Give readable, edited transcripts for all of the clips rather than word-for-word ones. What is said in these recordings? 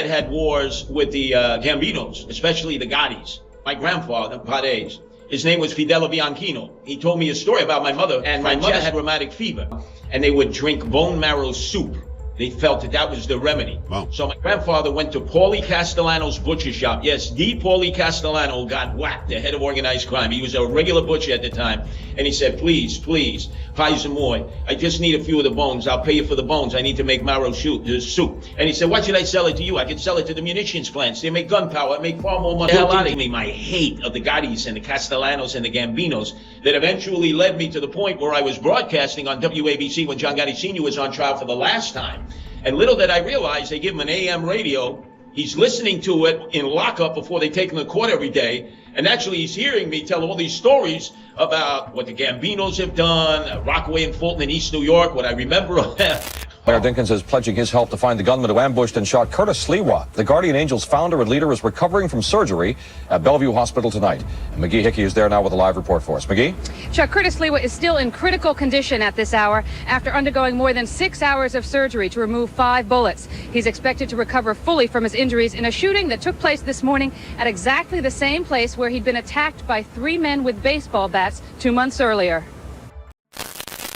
had had wars with the Gambinos, especially the Gottis. My grandfather, Paredes, his name was Fidel Bianchino. He told me a story about my mother, and my mother had rheumatic fever, and they would drink bone marrow soup. They felt that that was the remedy. Wow. So my grandfather went to Paulie Castellano's butcher shop. Yes, the Paulie Castellano got whacked, the head of organized crime. He was a regular butcher at the time. And he said, please, Heisenmoy, I just need a few of the bones. I'll pay you for the bones. I need to make marrow soup. And he said, why should I sell it to you? I could sell it to the munitions plants. They make gunpowder, make far more money. The hell out of me. My hate of the Gottis and the Castellanos and the Gambinos that eventually led me to the point where I was broadcasting on WABC when John Gotti Sr was on trial for the last time. And little did I realize, they give him an AM radio. He's listening to it in lockup before they take him to court every day. And actually, he's hearing me tell all these stories about what the Gambinos have done, Rockaway and Fulton in East New York, what I remember of that. Mayor Dinkins is pledging his help to find the gunman who ambushed and shot Curtis Sliwa. The Guardian Angels founder and leader is recovering from surgery at Bellevue Hospital tonight. And McGee Hickey is there now with a live report for us. McGee? Chuck, Curtis Sliwa is still in critical condition at this hour after undergoing more than 6 hours of surgery to remove 5 bullets. He's expected to recover fully from his injuries in a shooting that took place this morning at exactly the same place where he'd been attacked by 3 men with baseball bats 2 months earlier.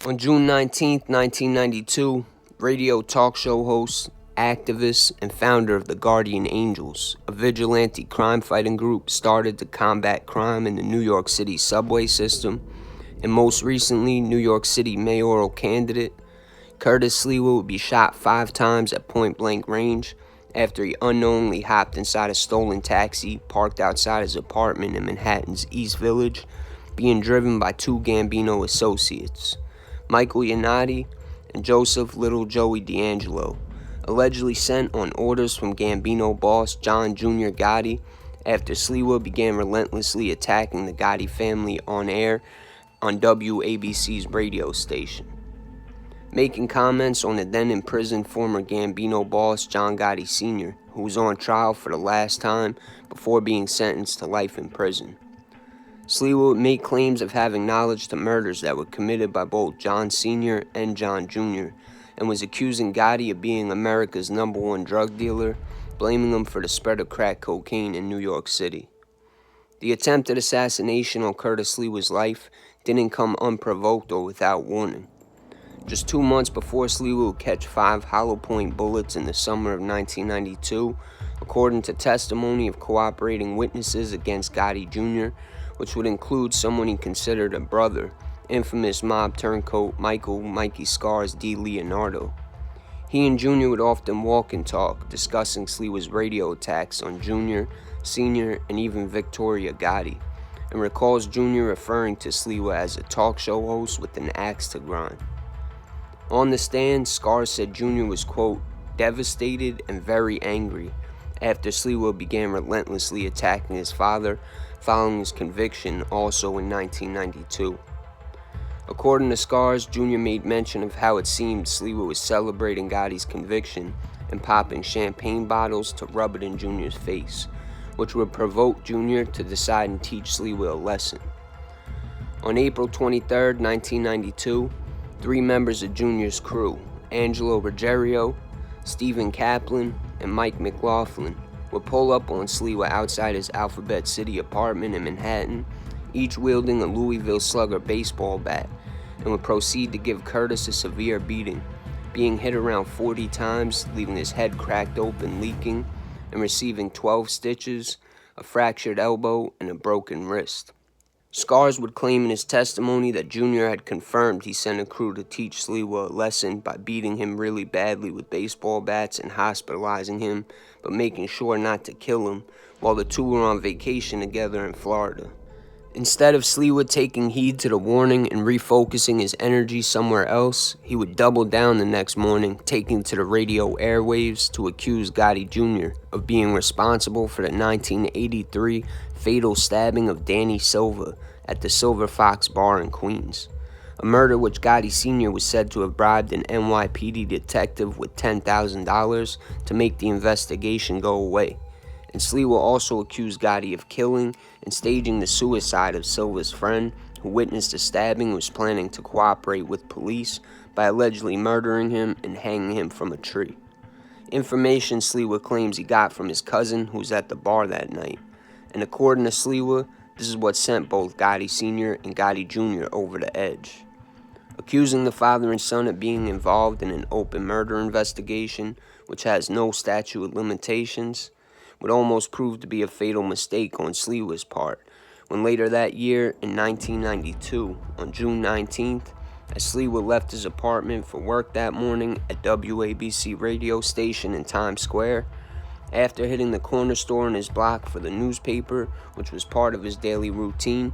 On June 19, 1992, radio talk show host, activist, and founder of the Guardian Angels, a vigilante crime-fighting group started to combat crime in the New York City subway system, and most recently, New York City mayoral candidate, Curtis Sliwa would be shot 5 times at point-blank range after he unknowingly hopped inside a stolen taxi parked outside his apartment in Manhattan's East Village, being driven by 2 Gambino associates, Michael Yannotti and Joseph Little Joey D'Angelo, allegedly sent on orders from Gambino boss John Jr. Gotti after Sliwa began relentlessly attacking the Gotti family on air on WABC's radio station. Making comments on the then-imprisoned former Gambino boss John Gotti Sr., who was on trial for the last time before being sentenced to life in prison. Sliwa would make claims of having knowledge to murders that were committed by both John Sr. and John Jr., and was accusing Gotti of being America's #1 drug dealer, blaming him for the spread of crack cocaine in New York City. The attempted assassination on Curtis Sliwa's life didn't come unprovoked or without warning. Just 2 months before Sliwa would catch 5 hollow point bullets in the summer of 1992, according to testimony of cooperating witnesses against Gotti Jr., which would include someone he considered a brother, infamous mob turncoat Mikey Scars D. Leonardo. He and Jr. would often walk and talk, discussing Sliwa's radio attacks on Jr., Sr., and even Victoria Gotti, and recalls Jr. referring to Sliwa as a talk show host with an axe to grind. On the stand, Scars said Jr. was, quote, devastated and very angry after Sliwa began relentlessly attacking his father following his conviction also in 1992. According to Scars, Jr. made mention of how it seemed Sliwa was celebrating Gotti's conviction and popping champagne bottles to rub it in Jr.'s face, which would provoke Jr. to decide and teach Sliwa a lesson. On April 23, 1992, 3 members of Jr.'s crew, Angelo Ruggiero, Steven Kaplan, and Mike McLaughlin, would pull up on Sliwa outside his Alphabet City apartment in Manhattan, each wielding a Louisville Slugger baseball bat, and would proceed to give Curtis a severe beating, being hit around 40 times, leaving his head cracked open, leaking, and receiving 12 stitches, a fractured elbow, and a broken wrist. Scars would claim in his testimony that Jr. had confirmed he sent a crew to teach Sliwa a lesson by beating him really badly with baseball bats and hospitalizing him, but making sure not to kill him, while the two were on vacation together in Florida. Instead of Sliwa taking heed to the warning and refocusing his energy somewhere else, he would double down the next morning, taking to the radio airwaves to accuse Gotti Jr. of being responsible for the 1983 fatal stabbing of Danny Silva at the Silver Fox Bar in Queens, a murder which Gotti Sr. was said to have bribed an NYPD detective with $10,000 to make the investigation go away. And Sliwa also accused Gotti of killing and staging the suicide of Silva's friend, who witnessed the stabbing and was planning to cooperate with police by allegedly murdering him and hanging him from a tree. Information Sliwa claims he got from his cousin who was at the bar that night. And according to Sliwa, this is what sent both Gotti Sr. and Gotti Jr. over the edge. Accusing the father and son of being involved in an open murder investigation, which has no statute of limitations, would almost prove to be a fatal mistake on Sliwa's part, when later that year, in 1992, on June 19th, as Sliwa left his apartment for work that morning at WABC radio station in Times Square, after hitting the corner store in his block for the newspaper, which was part of his daily routine,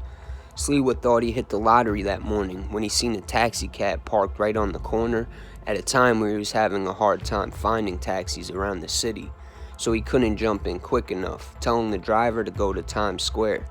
Sliwa thought he hit the lottery that morning when he seen a taxi cab parked right on the corner at a time where he was having a hard time finding taxis around the city, so he couldn't jump in quick enough, telling the driver to go to Times Square.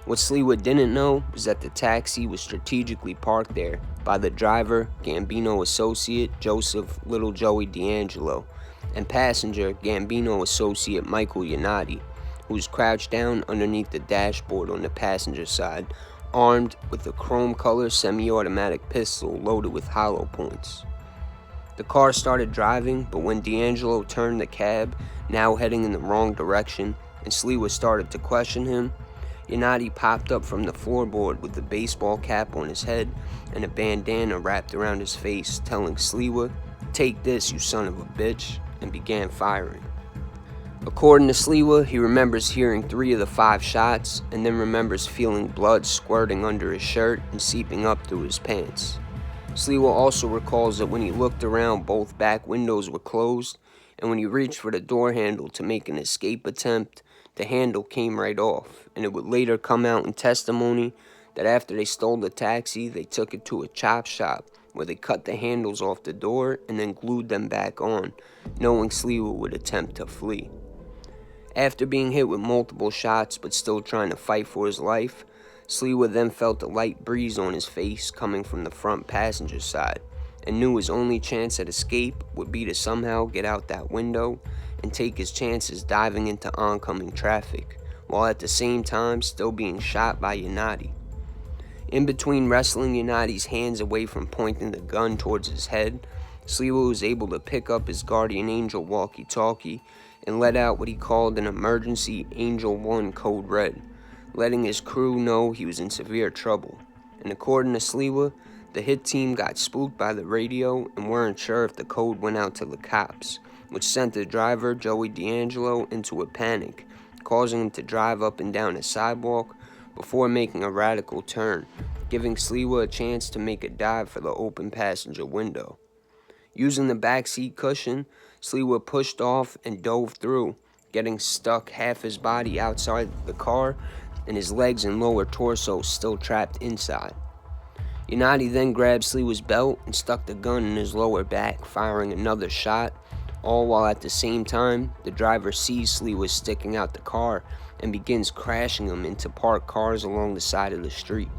What Sliwa didn't know was that the taxi was strategically parked there by the driver, Gambino associate Joseph Little Joey D'Angelo, and passenger Gambino associate Michael Yanati, who was crouched down underneath the dashboard on the passenger side, armed with a chrome-colored semi-automatic pistol loaded with hollow points. The car started driving, but when D'Angelo turned the cab, now heading in the wrong direction, and Sliwa started to question him, Yanati popped up from the floorboard with a baseball cap on his head and a bandana wrapped around his face, telling Sliwa, "Take this, you son of a bitch," and began firing. According to Sliwa, he remembers hearing 3 of the 5 shots and then remembers feeling blood squirting under his shirt and seeping up through his pants. Sliwa also recalls that when he looked around, both back windows were closed, and when he reached for the door handle to make an escape attempt, the handle came right off, and it would later come out in testimony that after they stole the taxi, they took it to a chop shop where they cut the handles off the door and then glued them back on, knowing Sliwa would attempt to flee. After being hit with multiple shots but still trying to fight for his life, Sliwa then felt a light breeze on his face coming from the front passenger side and knew his only chance at escape would be to somehow get out that window and take his chances diving into oncoming traffic, while at the same time still being shot by Yanati. In between wrestling Yanati's hands away from pointing the gun towards his head, Sliwa was able to pick up his Guardian Angel walkie-talkie and let out what he called an emergency Angel 1 code red, letting his crew know he was in severe trouble. And according to Sliwa, the hit team got spooked by the radio and weren't sure if the code went out to the cops, which sent the driver, Joey D'Angelo, into a panic, causing him to drive up and down a sidewalk before making a radical turn, giving Sliwa a chance to make a dive for the open passenger window. Using the backseat cushion, Sliwa pushed off and dove through, getting stuck half his body outside the car and his legs and lower torso still trapped inside. Yanati then grabbed Sliwa's belt and stuck the gun in his lower back, firing another shot, all while at the same time, the driver sees Sliwa sticking out the car and begins crashing him into parked cars along the side of the street.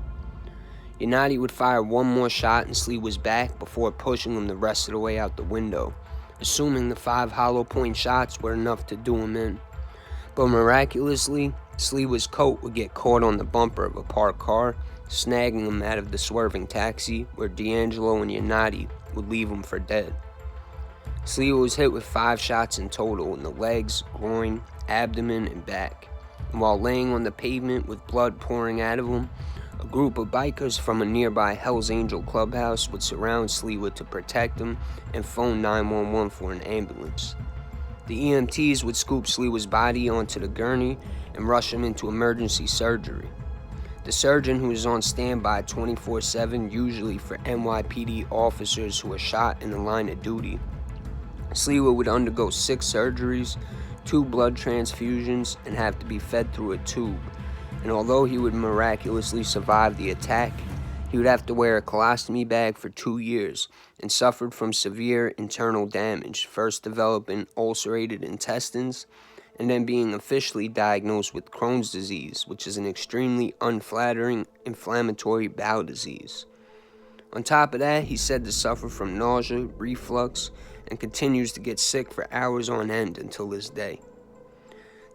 Yanati would fire one more shot in Sliwa's back before pushing him the rest of the way out the window, assuming the 5 hollow point shots were enough to do him in. But miraculously, Sliwa's coat would get caught on the bumper of a parked car, snagging him out of the swerving taxi, where D'Angelo and Yanati would leave him for dead. Sliwa was hit with 5 shots in total in the legs, groin, abdomen, and back. And while laying on the pavement with blood pouring out of him, a group of bikers from a nearby Hell's Angel clubhouse would surround Sliwa to protect him and phone 911 for an ambulance. The EMTs would scoop Sliwa's body onto the gurney and rush him into emergency surgery. The surgeon, who is on standby 24/7, usually for NYPD officers who are shot in the line of duty. Sliwa would undergo 6 surgeries, 2 blood transfusions, and have to be fed through a tube. And although he would miraculously survive the attack, he would have to wear a colostomy bag for 2 years and suffered from severe internal damage, first developing ulcerated intestines and then being officially diagnosed with Crohn's disease, which is an extremely unflattering inflammatory bowel disease. On top of that, he's said to suffer from nausea, reflux, and continues to get sick for hours on end until this day.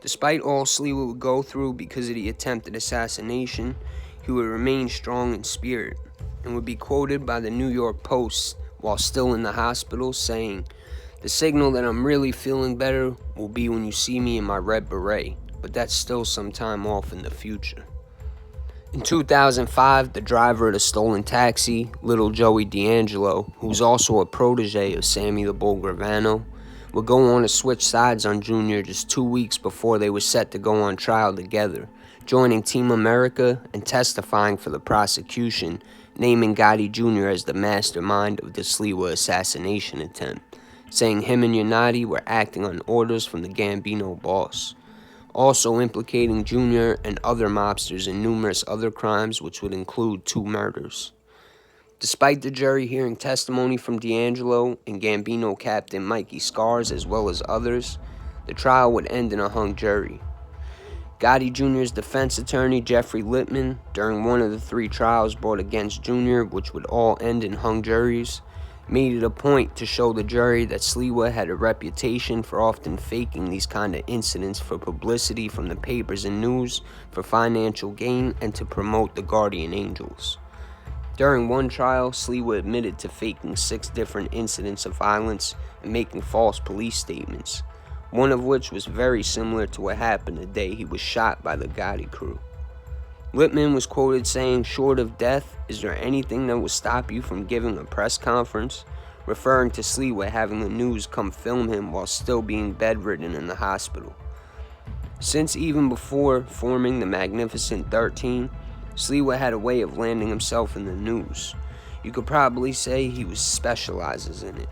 Despite all Sliwa would go through because of the attempted assassination, he would remain strong in spirit and would be quoted by the New York Post while still in the hospital saying, The signal that I'm really feeling better will be when you see me in my red beret, but that's still some time off in the future. In 2005, the driver of the stolen taxi, Little Joey D'Angelo, who's also a protege of Sammy the Bull Gravano, would go on to switch sides on Junior just 2 weeks before they were set to go on trial together, joining Team America and testifying for the prosecution, naming Gotti Jr. as the mastermind of the Sliwa assassination attempt, saying him and Unati were acting on orders from the Gambino boss, also implicating Jr. and other mobsters in numerous other crimes, which would include 2 murders. Despite the jury hearing testimony from D'Angelo and Gambino captain Mikey Scars as well as others, the trial would end in a hung jury. Gotti Jr.'s defense attorney, Jeffrey Littman, during one of the 3 trials brought against Jr., which would all end in hung juries, made it a point to show the jury that Sliwa had a reputation for often faking these kind of incidents for publicity from the papers and news, for financial gain, and to promote the Guardian Angels. During one trial, Sliwa admitted to faking 6 different incidents of violence and making false police statements, one of which was very similar to what happened the day he was shot by the Gotti crew. Littman was quoted saying, "Short of death, is there anything that will stop you from giving a press conference?" referring to Sliwa having the news come film him while still being bedridden in the hospital. Since even before forming the Magnificent 13, Sliwa had a way of landing himself in the news. You could probably say he specializes in it.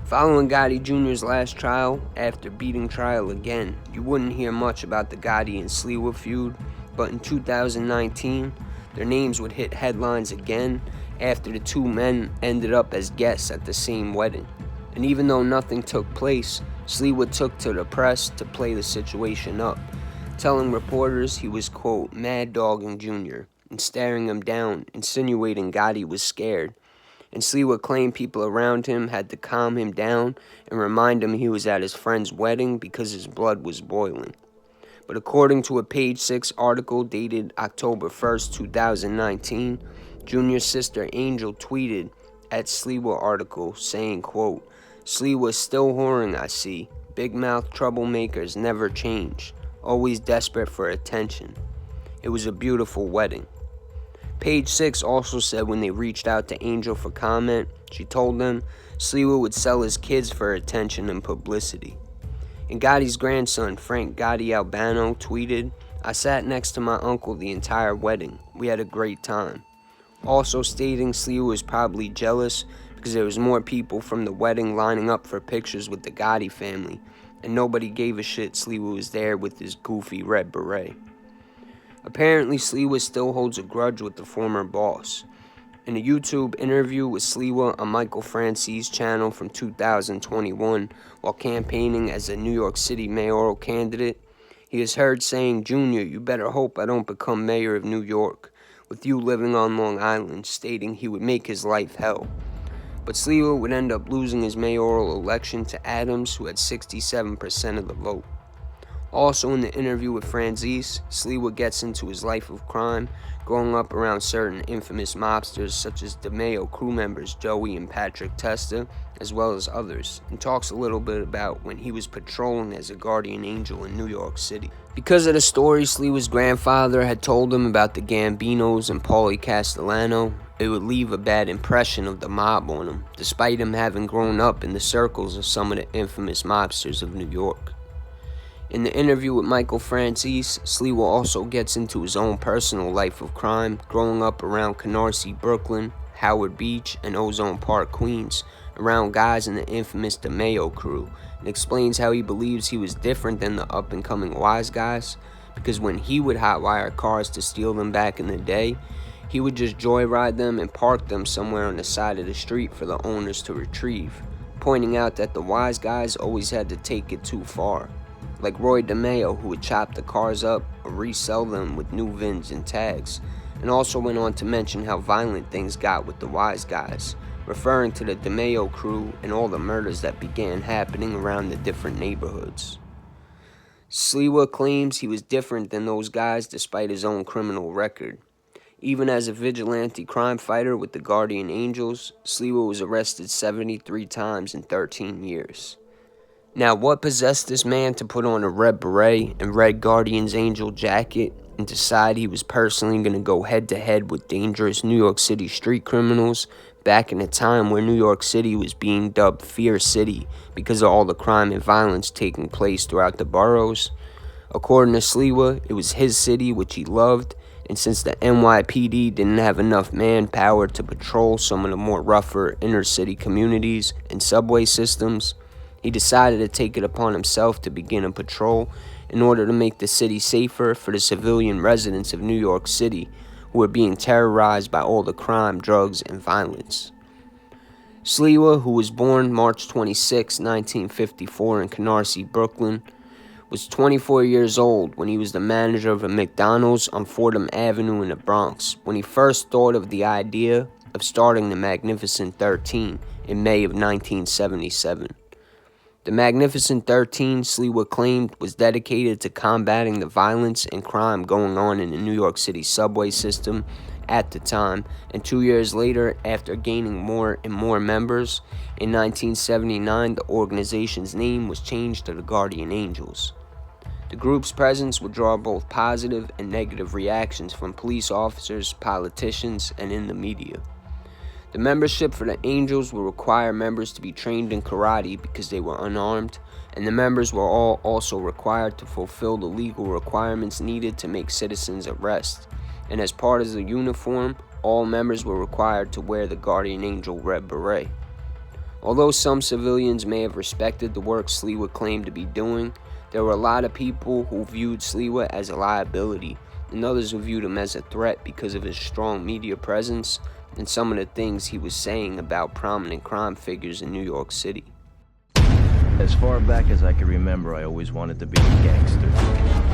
Following Gotti Jr.'s last trial, after beating trial again, you wouldn't hear much about the Gotti and Sliwa feud, but in 2019, their names would hit headlines again after the 2 men ended up as guests at the same wedding. And even though nothing took place, Sliwa took to the press to play the situation up, telling reporters he was, quote, mad dogging Jr. and staring him down, insinuating Gotti was scared. And Sliwa claimed people around him had to calm him down and remind him he was at his friend's wedding because his blood was boiling. But according to a Page 6 article dated October 1st, 2019, Junior's sister Angel tweeted at Sliwa article saying, quote, "Sliwa's still whoring, I see. Big mouth troublemakers never change. Always desperate for attention. It was a beautiful wedding." Page 6 also said when they reached out to Angel for comment, she told them Sliwa would sell his kids for attention and publicity. And Gotti's grandson, Frank Gotti Albano, tweeted, "I sat next to my uncle the entire wedding. We had a great time." Also stating Sliwa was probably jealous because there was more people from the wedding lining up for pictures with the Gotti family, and nobody gave a shit Sliwa was there with his goofy red beret. Apparently, Sliwa still holds a grudge with the former boss. In a YouTube interview with Sliwa on Michael Francie's channel from 2021, while campaigning as a New York City mayoral candidate, he is heard saying, "Junior, you better hope I don't become mayor of New York, with you living on Long Island," stating he would make his life hell. But Sliwa would end up losing his mayoral election to Adams, who had 67% of the vote. Also in the interview with Franzese, Sliwa gets into his life of crime, growing up around certain infamous mobsters such as DeMeo crew members Joey and Patrick Testa, as well as others, and talks a little bit about when he was patrolling as a guardian angel in New York City. Because of the story Sliwa's grandfather had told him about the Gambinos and Paulie Castellano, it would leave a bad impression of the mob on him, despite him having grown up in the circles of some of the infamous mobsters of New York. In the interview with Michael Franzese, Sliwa also gets into his own personal life of crime, growing up around Canarsie, Brooklyn, Howard Beach, and Ozone Park, Queens, around guys in the infamous DeMeo crew, and explains how he believes he was different than the up-and-coming wise guys, because when he would hotwire cars to steal them back in the day, he would just joyride them and park them somewhere on the side of the street for the owners to retrieve, pointing out that the wise guys always had to take it too far. Like Roy DeMeo, who would chop the cars up or resell them with new VINs and tags, and also went on to mention how violent things got with the wise guys, referring to the DeMeo crew and all the murders that began happening around the different neighborhoods. Sliwa claims he was different than those guys despite his own criminal record. Even as a vigilante crime fighter with the Guardian Angels, Sliwa was arrested 73 times in 13 years. Now, what possessed this man to put on a red beret and red Guardian's Angel jacket and decide he was personally going to go head-to-head with dangerous New York City street criminals back in a time where New York City was being dubbed Fear City because of all the crime and violence taking place throughout the boroughs? According to Sliwa, it was his city which he loved, and since the NYPD didn't have enough manpower to patrol some of the more rougher inner-city communities and subway systems, he decided to take it upon himself to begin a patrol in order to make the city safer for the civilian residents of New York City who were being terrorized by all the crime, drugs, and violence. Sliwa, who was born March 26, 1954 in Canarsie, Brooklyn, was 24 years old when he was the manager of a McDonald's on Fordham Avenue in the Bronx when he first thought of the idea of starting the Magnificent 13 in May of 1977. The Magnificent 13, Sliwa claimed, was dedicated to combating the violence and crime going on in the New York City subway system at the time, and 2 years later, after gaining more and more members, in 1979, the organization's name was changed to the Guardian Angels. The group's presence would draw both positive and negative reactions from police officers, politicians, and in the media. The membership for the Angels will require members to be trained in karate because they were unarmed, and the members were all also required to fulfill the legal requirements needed to make citizens arrest. And as part of the uniform, all members were required to wear the Guardian Angel red beret. Although some civilians may have respected the work Sliwa claimed to be doing, there were a lot of people who viewed Sliwa as a liability, and others who viewed him as a threat because of his strong media presence and some of the things he was saying about prominent crime figures in New York City. As far back as I can remember, I always wanted to be a gangster.